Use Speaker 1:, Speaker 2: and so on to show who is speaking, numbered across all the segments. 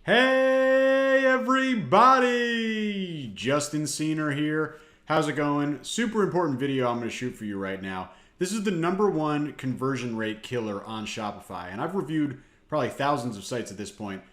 Speaker 1: Hey everybody! Justin Cena here. How's it going? Super important video I'm going to shoot for you right now. This is the #1 conversion rate killer on Shopify, and I've reviewed probably thousands of sites at this point.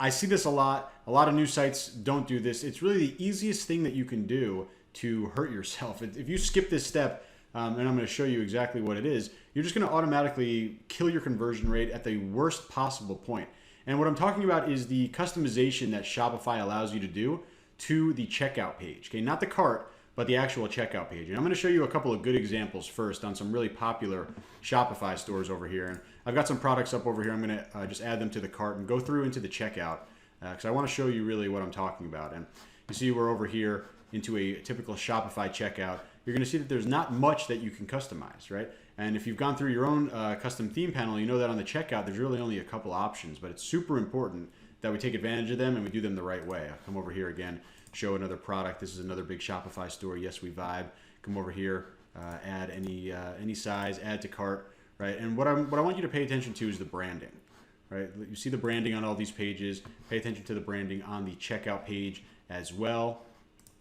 Speaker 1: I see this a lot. A lot of new sites don't do this. It's really the easiest thing that you can do to hurt yourself. If you skip this step, and I'm going to show you exactly what it is, you're just going to automatically kill your conversion rate at the worst possible point. And what I'm talking about is the customization that Shopify allows you to do to the checkout page. Okay, not the cart, but the actual checkout page. And I'm going to show you a couple of good examples first on some really popular Shopify stores over here. And I've got some products up over here. I'm going to just add them to the cart and go through into the checkout because I want to show you really what I'm talking about. And you see we're over here into a typical Shopify checkout. You're going to see that there's not much that you can customize, right? And if you've gone through your own custom theme panel, you know that on the checkout, there's really only a couple options, but it's super important that we take advantage of them and we do them the right way. I'll come over here again, show another product. This is another big Shopify store. Yes, we vibe. Come over here, add any size, add to cart, right? And what I want you to pay attention to is the branding, right? You see the branding on all these pages. Pay attention to the branding on the checkout page as well.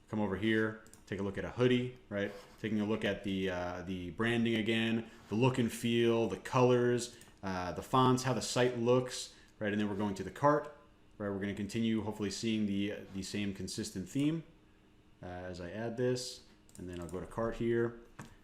Speaker 1: Come over here, take a look at a hoodie, right? Taking a look at the branding again, the look and feel, the colors, the fonts, how the site looks, right? And then we're going to the cart, right? We're going to continue hopefully seeing the same consistent theme as I add this. And then I'll go to cart here,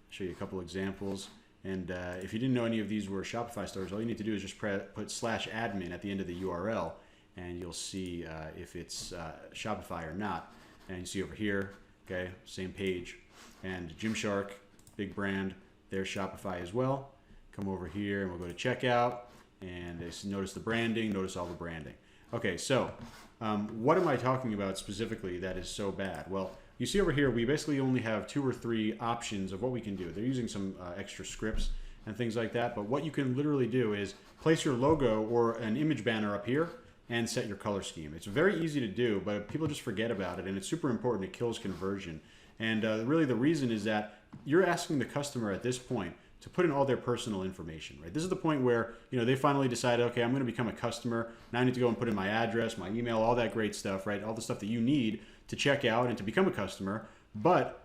Speaker 1: show you a couple examples. And if you didn't know any of these were Shopify stores, all you need to do is just put /admin at the end of the URL, and you'll see if it's Shopify or not. And you see over here, okay, same page. And Gymshark, big brand, there's Shopify as well. Come over here and we'll go to checkout and notice the branding, notice all the branding. Okay, so what am I talking about specifically that is so bad? Well, you see over here, we basically only have 2 or 3 options of what we can do. They're using some extra scripts and things like that, but what you can literally do is place your logo or an image banner up here and set your color scheme. It's very easy to do, but people just forget about it, and it's super important. It kills conversion. And really the reason is that you're asking the customer at this point to put in all their personal information, right? This is the point where, you know, they finally decided, okay, I'm going to become a customer. Now I need to go and put in my address, my email, all that great stuff, right? All the stuff that you need to check out and to become a customer. But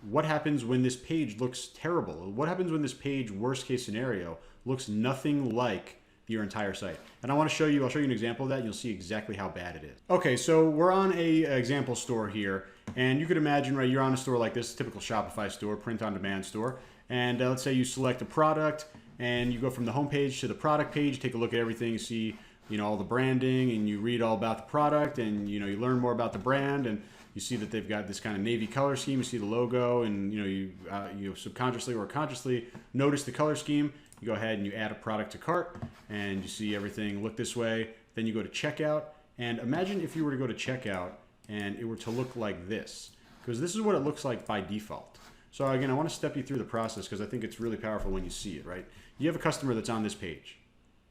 Speaker 1: what happens when this page looks terrible? What happens when this page, worst case scenario, looks nothing like your entire site? And I'll show you an example of that, and you'll see exactly how bad it is. Okay, so we're on a example store here, and you could imagine, right, you're on a store like this, typical Shopify store, print-on-demand store, and let's say you select a product, and you go from the home page to the product page, take a look at everything, you see, you know, all the branding, and you read all about the product, and, you know, you learn more about the brand, and you see that they've got this kind of navy color scheme, you see the logo, and, you know, you subconsciously or consciously notice the color scheme. You go ahead and you add a product to cart, and you see everything look this way. Then you go to checkout, and imagine if you were to go to checkout and it were to look like this, because this is what it looks like by default. So again, I want to step you through the process because I think it's really powerful when you see it, right? You have a customer that's on this page,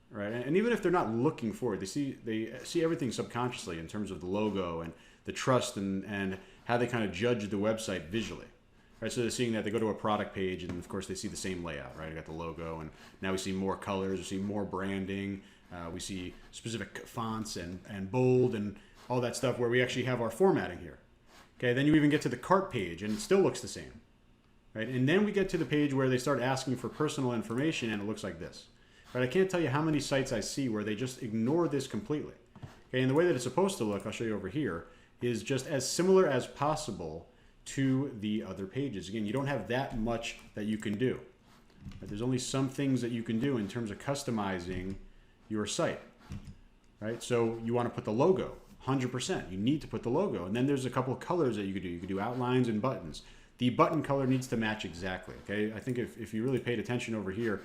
Speaker 1: right? And even if they're not looking for it, they see everything subconsciously in terms of the logo and the trust and how they kind of judge the website visually. Right, so they're seeing that, they go to a product page, and of course they see the same layout, right? I got the logo, and now we see more colors, we see more branding, we see specific fonts and bold and all that stuff where we actually have our formatting here. Okay, then you even get to the cart page, and it still looks the same, right? And then we get to the page where they start asking for personal information, and it looks like this. Right, I can't tell you how many sites I see where they just ignore this completely. Okay, and the way that it's supposed to look, I'll show you over here, is just as similar as possible to the other pages. Again, you don't have that much that you can do. Right? There's only some things that you can do in terms of customizing your site. Right? So you want to put the logo, 100%. You need to put the logo. And then there's a couple of colors that you could do. You could do outlines and buttons. The button color needs to match exactly. Okay? I think if you really paid attention over here,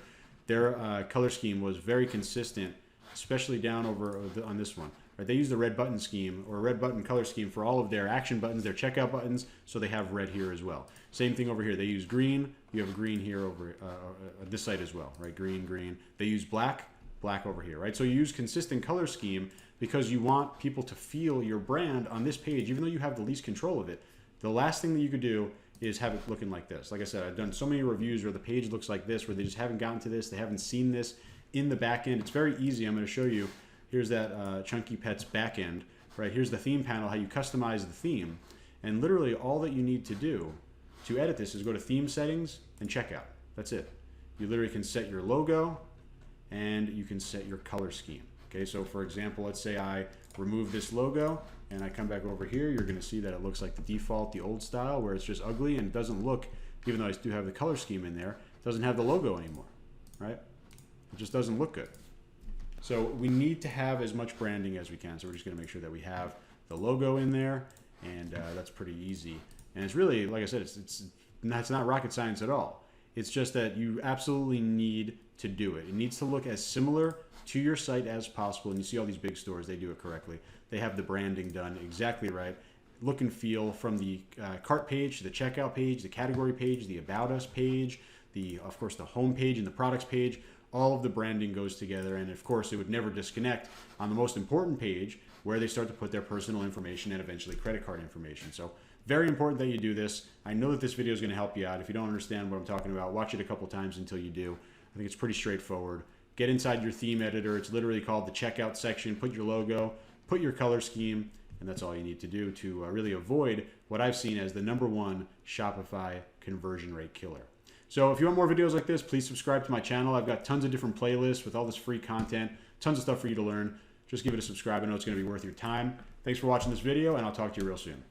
Speaker 1: their color scheme was very consistent, especially down over on this one. Right, they use the red button scheme or red button color scheme for all of their action buttons, their checkout buttons, so they have red here as well. Same thing over here. They use green. You have green here over this site as well, right? Green, green. They use black, black over here, right? So you use consistent color scheme because you want people to feel your brand on this page, even though you have the least control of it. The last thing that you could do is have it looking like this. Like I said, I've done so many reviews where the page looks like this, where they just haven't gotten to this, they haven't seen this in the back end. It's very easy. I'm going to show you Here's that Chunky Pets backend, right? Here's the theme panel, how you customize the theme. And literally all that you need to do to edit this is go to theme settings and checkout. That's it. You literally can set your logo and you can set your color scheme. Okay, so for example, let's say I remove this logo and I come back over here, you're gonna see that it looks like the default, the old style, where it's just ugly and it doesn't look, even though I do have the color scheme in there, it doesn't have the logo anymore, right? It just doesn't look good. So we need to have as much branding as we can. So we're just gonna make sure that we have the logo in there, and that's pretty easy. And it's really, like I said, it's not rocket science at all. It's just that you absolutely need to do it. It needs to look as similar to your site as possible. And you see all these big stores, they do it correctly. They have the branding done exactly right. Look and feel from the cart page to the checkout page, the category page, the about us page, of course the home page and the products page. All of the branding goes together, and of course it would never disconnect on the most important page where they start to put their personal information and eventually credit card information. So very important that you do this. I know that this video is going to help you out. If you don't understand what I'm talking about, watch it a couple times until you do. I think it's pretty straightforward. Get inside your theme editor. It's literally called the checkout section. Put your logo, put your color scheme, and that's all you need to do to really avoid what I've seen as the #1 Shopify conversion rate killer. So if you want more videos like this, please subscribe to my channel. I've got tons of different playlists with all this free content, tons of stuff for you to learn. Just give it a subscribe. I know it's going to be worth your time. Thanks for watching this video, and I'll talk to you real soon.